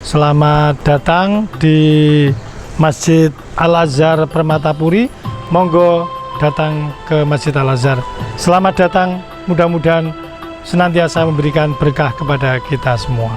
Selamat datang di Masjid Al-Azhar Permatapuri. Monggo datang ke Masjid Al-Azhar. Selamat datang, mudah-mudahan senantiasa memberikan berkah kepada kita semua.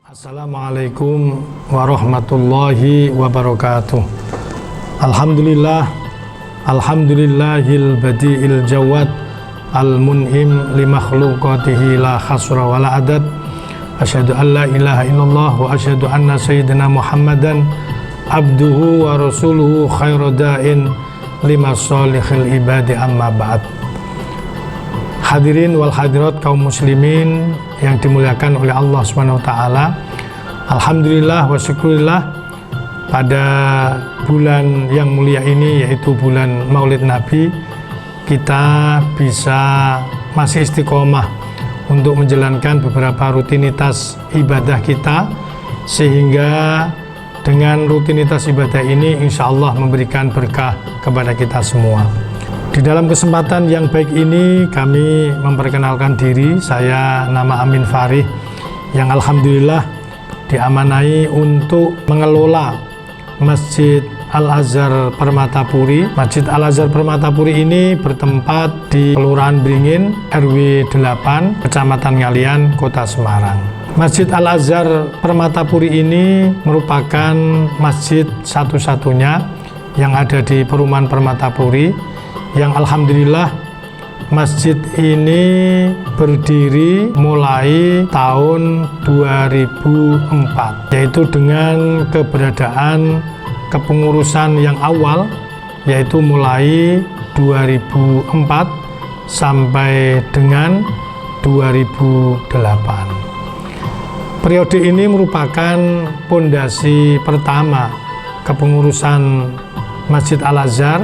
Assalamualaikum warahmatullahi wabarakatuh. Alhamdulillahil badi'il jawad al-mun'im li makhluqatihi la khasra wa la adad. Asyhadu an la ilaha illallah wa asyhadu anna sayyidina Muhammadan abduhu wa rasuluhu khairu da'in lima salihil ibadi amma ba'd. Hadirin wal hadirat kaum muslimin yang dimuliakan oleh Allah Subhanahu wa taala. Alhamdulillah wa syukurillah, pada bulan yang mulia ini yaitu bulan Maulid Nabi, kita bisa masih istiqomah untuk menjalankan beberapa rutinitas ibadah kita, sehingga dengan rutinitas ibadah ini insya Allah memberikan berkah kepada kita semua. Di dalam kesempatan yang baik ini kami memperkenalkan diri. Saya nama Amin Farih, yang alhamdulillah diamanai untuk mengelola Masjid Al-Azhar Permatapuri. Masjid Al-Azhar Permatapuri ini bertempat di Kelurahan Beringin, RW 8, Kecamatan Ngalian, Kota Semarang. Masjid Al-Azhar Permatapuri ini merupakan masjid satu-satunya yang ada di perumahan Permatapuri, yang alhamdulillah masjid ini berdiri mulai tahun 2004, yaitu dengan keberadaan kepengurusan yang awal, yaitu mulai 2004 sampai dengan 2008. Periode ini merupakan pondasi pertama kepengurusan Masjid Al-Azhar,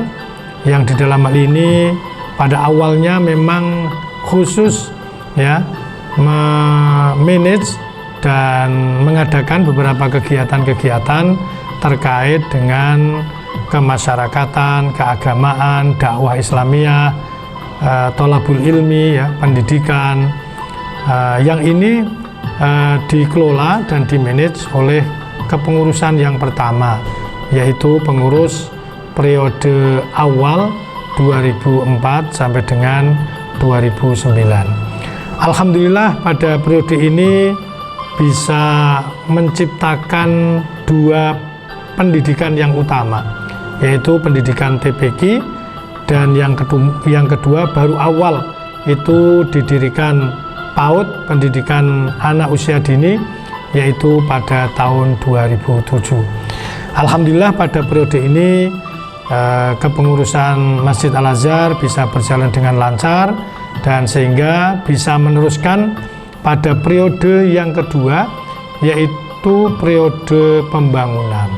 yang di dalam hal ini pada awalnya memang khusus ya memanage dan mengadakan beberapa kegiatan-kegiatan terkait dengan kemasyarakatan, keagamaan, dakwah Islamiyah, tholabul ilmi ya, pendidikan, yang ini dikelola dan dimanage oleh kepengurusan yang pertama, yaitu pengurus periode awal 2004 sampai dengan 2009. Alhamdulillah pada periode ini bisa menciptakan dua pendidikan yang utama, yaitu pendidikan TPQ, dan yang kedua baru awal itu didirikan PAUD, pendidikan anak usia dini, yaitu pada tahun 2007. Alhamdulillah pada periode ini kepengurusan Masjid Al-Azhar bisa berjalan dengan lancar, dan sehingga bisa meneruskan pada periode yang kedua, yaitu periode pembangunan.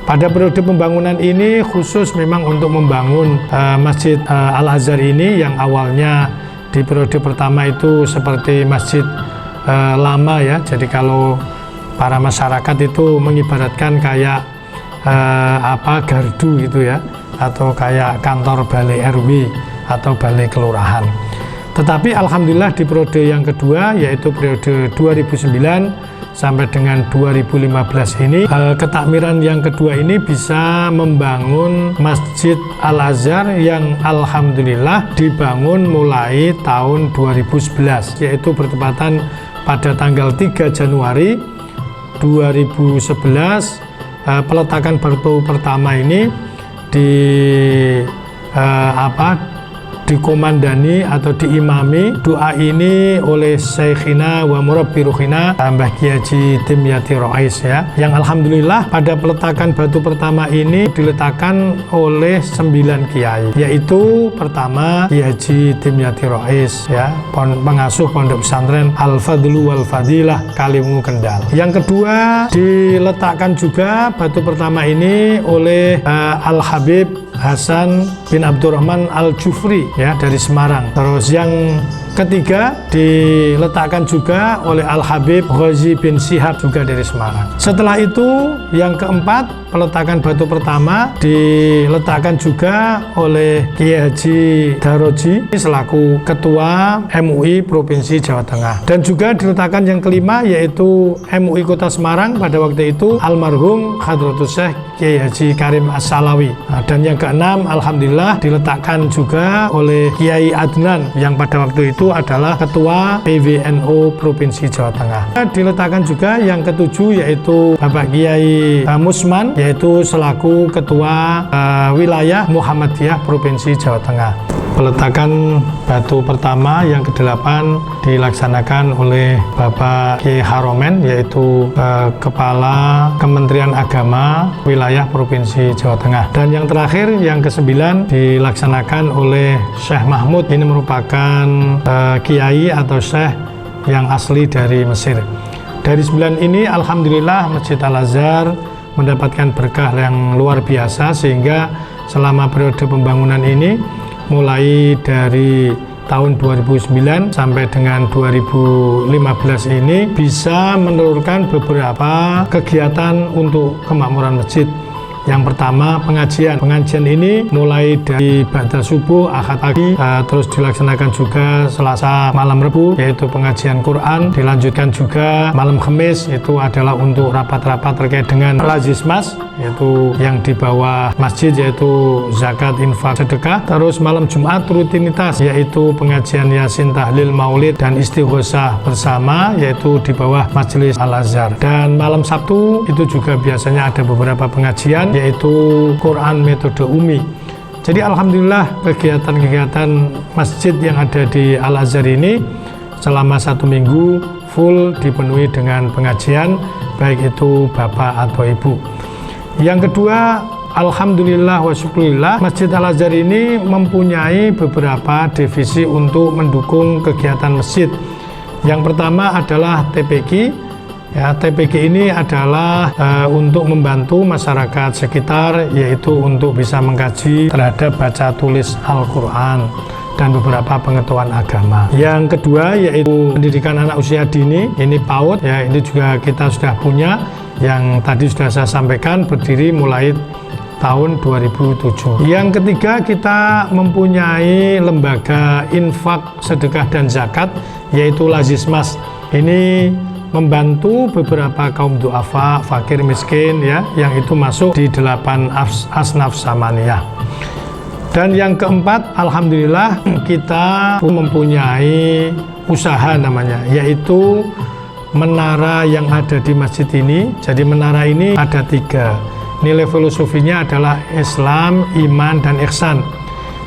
Pada periode pembangunan ini khusus memang untuk membangun Masjid Al-Azhar ini, yang awalnya di periode pertama itu seperti masjid lama ya, jadi kalau para masyarakat itu mengibaratkan kayak gardu gitu ya, atau kayak kantor balai RW atau balai kelurahan. Tetapi alhamdulillah di periode yang kedua, yaitu periode 2009 sampai dengan 2015 ini, ketakmiran yang kedua ini bisa membangun Masjid Al-Azhar yang alhamdulillah dibangun mulai tahun 2011, yaitu bertepatan pada tanggal 3 Januari 2011. Peletakan batu pertama ini dikomandani atau diimami doa ini oleh Syekhina wa Murabbi Ruhina Mbah Kiai Haji Dimyati Rais ya, yang alhamdulillah pada peletakan batu pertama ini diletakkan oleh 9 kiai, yaitu pertama Kiai Haji Dimyati Rais ya, pengasuh pondok pesantren Al-Fadlu wal Fadilah Kaliwungu Kendal. Yang kedua diletakkan juga batu pertama ini oleh Al-Habib Hasan bin Abdurrahman Al-Jufri ya, dari Semarang. Terus yang ketiga diletakkan juga oleh Al-Habib Ghazi bin Syihab juga dari Semarang. Setelah itu yang keempat, peletakan batu pertama diletakkan juga oleh Kiai Haji Daroji selaku Ketua MUI Provinsi Jawa Tengah. Dan juga diletakkan yang kelima, yaitu MUI Kota Semarang pada waktu itu almarhum Hadratus Syekh Kiai Haji Karim As-Salawi. Dan yang keenam alhamdulillah diletakkan juga oleh Kiai Adnan, yang pada waktu itu adalah Ketua PWNU Provinsi Jawa Tengah. Diletakkan juga yang ketujuh, yaitu Bapak Kiai Musman, yaitu selaku Ketua Wilayah Muhammadiyah Provinsi Jawa Tengah. Peletakan batu pertama yang ke-8 dilaksanakan oleh Bapak Kiai Haromen, yaitu Kepala Kementerian Agama Wilayah Provinsi Jawa Tengah. Dan yang terakhir, yang ke-9 dilaksanakan oleh Syekh Mahmud. Ini merupakan kiai atau syekh yang asli dari Mesir. Dari 9 ini alhamdulillah Masjid Al-Azhar mendapatkan berkah yang luar biasa, sehingga selama periode pembangunan ini mulai dari tahun 2009 sampai dengan 2015 ini bisa menelurkan beberapa kegiatan untuk kemakmuran masjid, Yang pertama pengajian. Pengajian ini mulai dari ba'da subuh, Ahad pagi, terus dilaksanakan juga Selasa malam Rebu, yaitu pengajian Quran. Dilanjutkan juga malam Khamis, itu adalah untuk rapat-rapat terkait dengan Lazismas, yaitu yang di bawah masjid, yaitu zakat, infak, sedekah. Terus malam Jumat rutinitas, yaitu pengajian Yasin, tahlil, maulid, dan istighosah bersama, yaitu di bawah Majelis Al-Azhar. Dan malam Sabtu itu juga biasanya ada beberapa pengajian, yaitu Quran metode Umi. Jadi alhamdulillah kegiatan-kegiatan masjid yang ada di Al-Azhar ini selama 1 minggu full dipenuhi dengan pengajian, baik itu bapak atau ibu. Yang kedua, alhamdulillah wa syukurillah, Masjid Al-Azhar ini mempunyai beberapa divisi untuk mendukung kegiatan masjid. Yang pertama adalah TPQ. Ya, TPQ ini adalah untuk membantu masyarakat sekitar, yaitu untuk bisa mengkaji terhadap baca tulis Al-Quran dan beberapa pengetahuan agama. Yang kedua yaitu pendidikan anak usia dini, ini PAUD, ya, ini juga kita sudah punya, yang tadi sudah saya sampaikan, berdiri mulai tahun 2007. Yang ketiga, kita mempunyai lembaga infak, sedekah, dan zakat, yaitu Lazismas. Ini membantu beberapa kaum du'afa, fakir, miskin, ya, yang itu masuk di 8 asnaf samaniyah. Dan yang keempat, alhamdulillah kita mempunyai usaha namanya, yaitu menara yang ada di masjid ini. Jadi menara ini ada 3. Nilai filosofinya adalah Islam, iman, dan ihsan.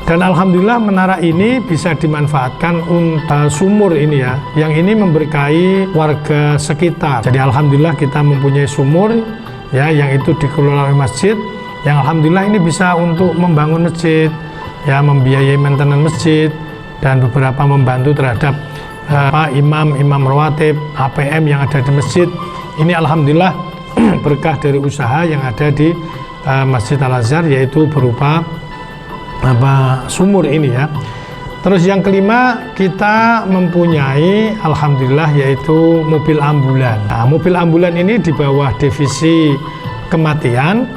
Dan alhamdulillah menara ini bisa dimanfaatkan untuk sumur ini, ya, yang ini memberkahi warga sekitar. Jadi alhamdulillah kita mempunyai sumur, ya, yang itu dikelola oleh masjid, yang alhamdulillah ini bisa untuk membangun masjid, ya, membiayai maintenance masjid, dan beberapa membantu terhadap imam rawatib, APM yang ada di masjid. Ini alhamdulillah berkah dari usaha yang ada di Masjid Al-Azhar, yaitu berupa sumur ini, ya. Terus yang kelima, kita mempunyai alhamdulillah yaitu mobil ambulan. Nah, mobil ambulan ini di bawah divisi kematian,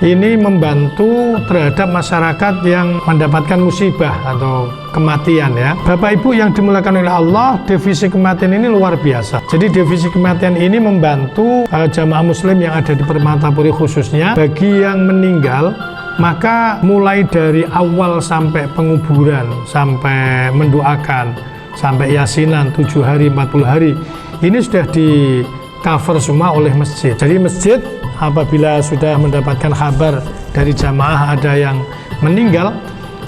ini membantu terhadap masyarakat yang mendapatkan musibah atau kematian, ya. Bapak Ibu yang dimuliakan oleh Allah, divisi kematian ini luar biasa. Jadi divisi kematian ini membantu jamaah muslim yang ada di Permatapuri, khususnya bagi yang meninggal, maka mulai dari awal sampai penguburan, sampai mendoakan, sampai yasinan 7 hari, 40 hari, ini sudah di cover semua oleh masjid. Jadi masjid apabila sudah mendapatkan kabar dari jamaah ada yang meninggal,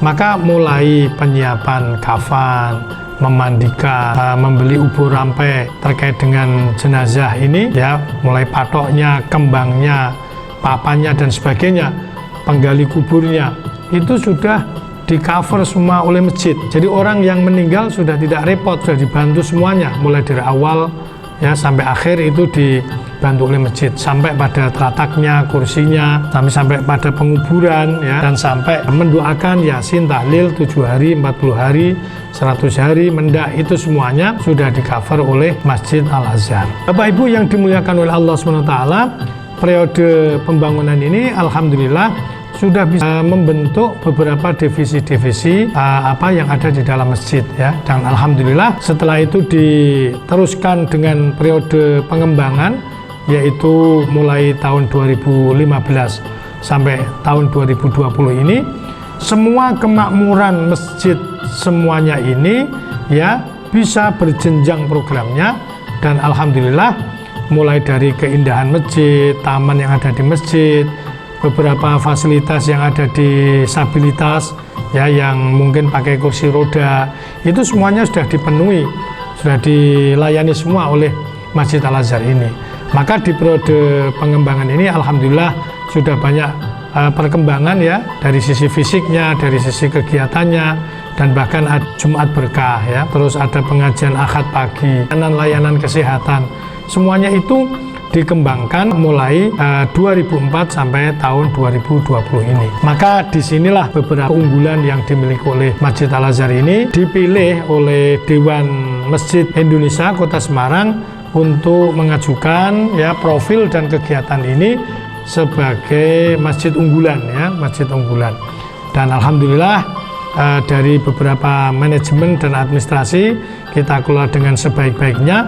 maka mulai penyiapan kafan, memandikan, membeli ubur rampe terkait dengan jenazah ini, ya, mulai patoknya, kembangnya, papannya, dan sebagainya, penggali kuburnya, itu sudah di cover semua oleh masjid. Jadi orang yang meninggal sudah tidak repot, sudah dibantu semuanya, mulai dari awal, ya, sampai akhir itu dibantu oleh masjid, sampai pada terataknya, kursinya, sampai pada penguburan, ya, dan sampai mendoakan yasin, tahlil 7 hari, 40 hari, 100 hari, mendak, itu semuanya sudah di cover oleh Masjid Al-Azhar. Bapak Ibu yang dimuliakan oleh Allah SWT, periode pembangunan ini alhamdulillah sudah bisa membentuk beberapa divisi-divisi yang ada di dalam masjid, ya. Dan alhamdulillah setelah itu diteruskan dengan periode pengembangan, yaitu mulai tahun 2015 sampai tahun 2020 ini, semua kemakmuran masjid semuanya ini, ya, bisa berjenjang programnya. Dan alhamdulillah mulai dari keindahan masjid, taman yang ada di masjid, beberapa fasilitas yang ada di disabilitas, ya, yang mungkin pakai kursi roda, itu semuanya sudah dipenuhi, sudah dilayani semua oleh Masjid Al-Azhar ini. Maka di periode pengembangan ini alhamdulillah sudah banyak perkembangan, ya, dari sisi fisiknya, dari sisi kegiatannya, dan bahkan ada Jumat berkah, ya, terus ada pengajian Ahad pagi, layanan kesehatan, semuanya itu dikembangkan mulai 2004 sampai tahun 2020 ini. Maka disinilah beberapa keunggulan yang dimiliki oleh Masjid Al-Azhar ini dipilih oleh Dewan Masjid Indonesia Kota Semarang untuk mengajukan, ya, profil dan kegiatan ini sebagai masjid unggulan ya, masjid unggulan. Dan alhamdulillah dari beberapa manajemen dan administrasi kita kelola dengan sebaik-baiknya.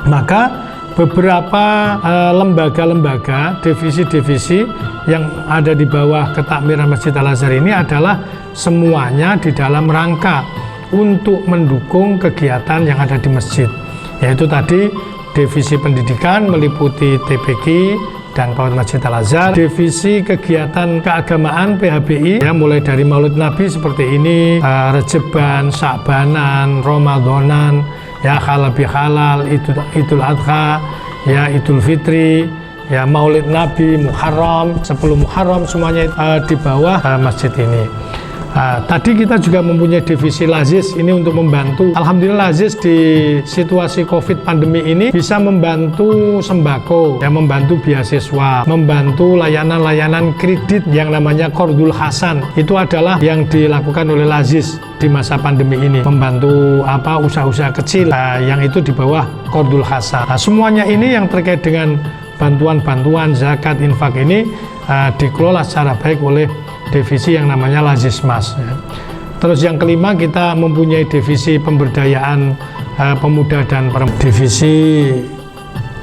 Maka beberapa lembaga-lembaga, divisi-divisi yang ada di bawah ketakmiran Masjid Al-Azhar ini adalah semuanya di dalam rangka untuk mendukung kegiatan yang ada di masjid, yaitu tadi divisi pendidikan meliputi TPQ dan PAUD Masjid Al-Azhar, divisi kegiatan keagamaan PHBI ya, mulai dari Maulid Nabi seperti ini, Rejeban, Sya'banan, Ramadanan ya, halal bihalal, Idul Adha ya, Idul Fitri ya, Maulid Nabi, Muharram, 10 Muharram, semuanya di bawah masjid ini. Tadi kita juga mempunyai divisi Lazis ini untuk membantu. Alhamdulillah Lazis di situasi COVID pandemi ini bisa membantu sembako, ya, membantu beasiswa, membantu layanan-layanan kredit yang namanya Qardul Hasan. Itu adalah yang dilakukan oleh Lazis di masa pandemi ini, membantu usaha-usaha kecil yang itu di bawah Qardul Hasan. Semuanya ini yang terkait dengan bantuan-bantuan zakat infak ini dikelola secara baik oleh divisi yang namanya Lazismas ya. Terus yang kelima, kita mempunyai divisi pemberdayaan pemuda dan perempuan. Divisi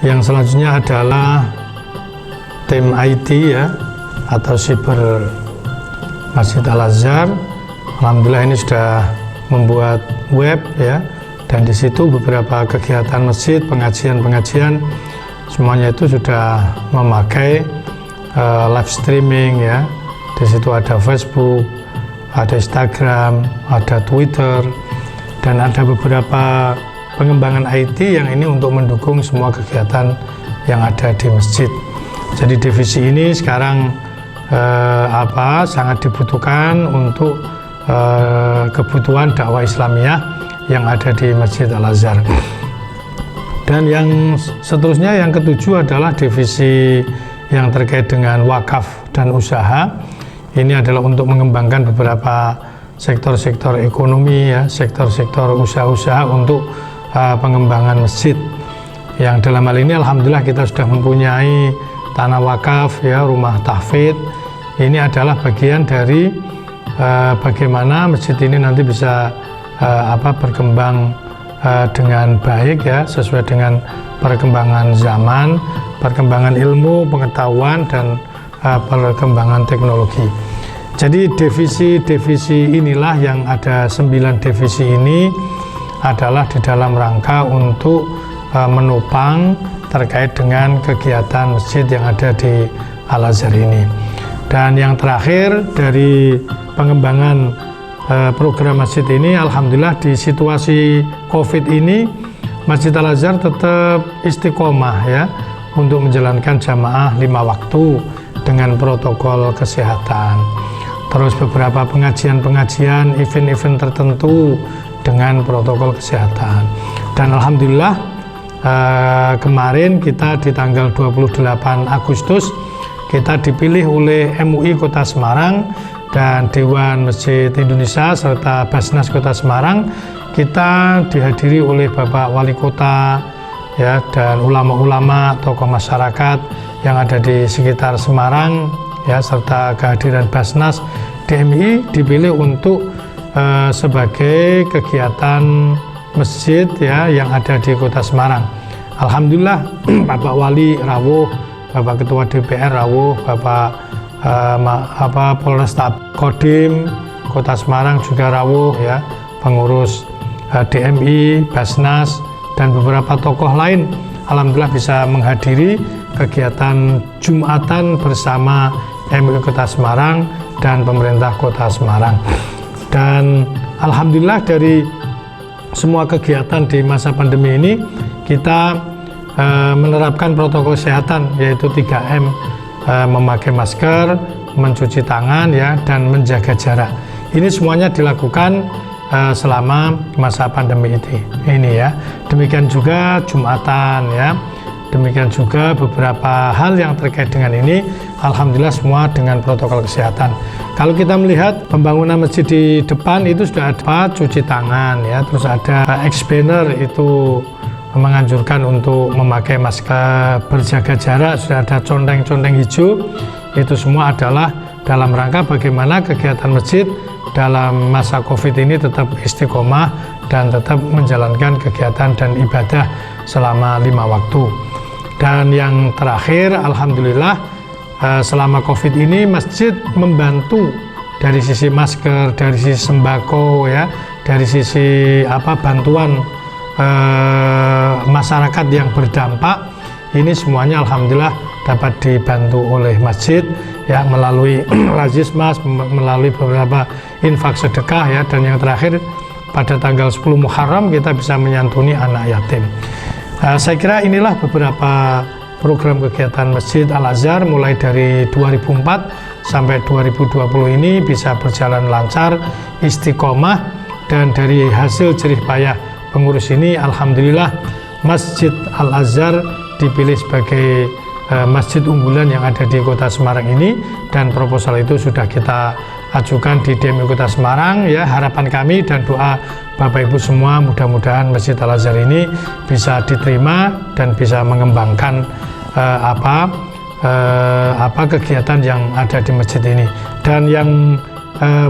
yang selanjutnya adalah tim IT ya, atau siber Masjid Al-Azhar. Alhamdulillah ini sudah membuat web ya, dan di situ beberapa kegiatan masjid, pengajian semuanya itu sudah memakai live streaming ya. Di situ ada Facebook, ada Instagram, ada Twitter, dan ada beberapa pengembangan IT yang ini untuk mendukung semua kegiatan yang ada di masjid. Jadi divisi ini sekarang sangat dibutuhkan untuk kebutuhan dakwah Islamiyah yang ada di Masjid Al-Azhar. Dan yang seterusnya, yang ketujuh adalah divisi yang terkait dengan wakaf dan usaha. Ini adalah untuk mengembangkan beberapa sektor-sektor ekonomi ya, sektor-sektor usaha-usaha untuk pengembangan masjid. Yang dalam hal ini alhamdulillah kita sudah mempunyai tanah wakaf ya, rumah tahfidz. Ini adalah bagian dari bagaimana masjid ini nanti bisa berkembang dengan baik ya, sesuai dengan perkembangan zaman, perkembangan ilmu, pengetahuan, dan perkembangan teknologi. Jadi divisi-divisi inilah yang ada 9 divisi ini adalah di dalam rangka untuk menopang terkait dengan kegiatan masjid yang ada di Al-Azhar ini. Dan yang terakhir dari pengembangan program masjid ini, alhamdulillah di situasi COVID ini Masjid Al-Azhar tetap istiqomah ya untuk menjalankan jamaah 5 waktu dengan protokol kesehatan. Terus beberapa pengajian-pengajian, event-event tertentu dengan protokol kesehatan. Dan alhamdulillah kemarin kita di tanggal 28 Agustus kita dipilih oleh MUI Kota Semarang dan Dewan Masjid Indonesia serta Basnas Kota Semarang. Kita dihadiri oleh Bapak Wali Kota ya, dan ulama-ulama, tokoh masyarakat yang ada di sekitar Semarang ya, serta kehadiran Basnas DMI dipilih untuk sebagai kegiatan masjid ya yang ada di Kota Semarang. Alhamdulillah Bapak Wali rawuh, Bapak Ketua DPR rawuh, Bapak Polresta Kodim Kota Semarang juga rawuh ya, pengurus DMI, Basnas, dan beberapa tokoh lain alhamdulillah bisa menghadiri kegiatan Jumatan bersama MUI Kota Semarang dan pemerintah Kota Semarang. Dan alhamdulillah dari semua kegiatan di masa pandemi ini kita menerapkan protokol kesehatan, yaitu 3M, memakai masker, mencuci tangan ya, dan menjaga jarak. Ini semuanya dilakukan selama masa pandemi ini ya. Demikian juga Jumatan ya, demikian juga beberapa hal yang terkait dengan ini, alhamdulillah semua dengan protokol kesehatan. Kalau kita melihat pembangunan masjid di depan itu sudah ada cuci tangan ya, terus ada expander itu menganjurkan untuk memakai masker, berjaga jarak, sudah ada conteng-conteng hijau. Itu semua adalah dalam rangka bagaimana kegiatan masjid dalam masa Covid ini tetap istiqomah dan tetap menjalankan kegiatan dan ibadah selama 5 waktu. Dan yang terakhir, alhamdulillah selama Covid ini masjid membantu dari sisi masker, dari sisi sembako ya, dari sisi bantuan masyarakat yang berdampak. Ini semuanya alhamdulillah dapat dibantu oleh masjid ya, melalui Lazismas, melalui beberapa infak sedekah ya, dan yang terakhir pada tanggal 10 Muharram kita bisa menyantuni anak yatim. Saya kira inilah beberapa program kegiatan Masjid Al-Azhar mulai dari 2004 sampai 2020 ini bisa berjalan lancar, istiqomah, dan dari hasil jerih payah pengurus ini alhamdulillah Masjid Al-Azhar dipilih sebagai masjid unggulan yang ada di Kota Semarang ini, dan proposal itu sudah kita ajukan di DMI Kota Semarang ya. Harapan kami dan doa Bapak Ibu semua mudah-mudahan Masjid Al-Azhar ini bisa diterima dan bisa mengembangkan kegiatan yang ada di masjid ini. Dan yang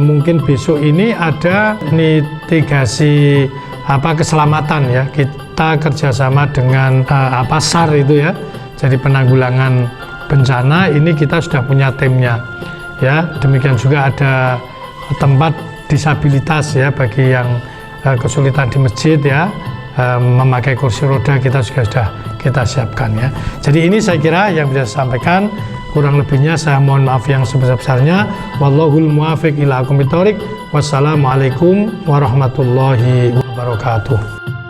mungkin besok ini ada mitigasi keselamatan ya, kita kerjasama dengan SAR itu ya, jadi penanggulangan bencana ini kita sudah punya timnya ya. Demikian juga ada tempat disabilitas ya bagi yang kesulitan di masjid ya, memakai kursi roda kita juga sudah kita siapkan ya. Jadi ini saya kira yang bisa saya sampaikan, kurang lebihnya saya mohon maaf yang sebesar-besarnya. Wallahul muwaffiq ila aqwamit thoriq. Wassalamualaikum warahmatullahi wabarakatuh.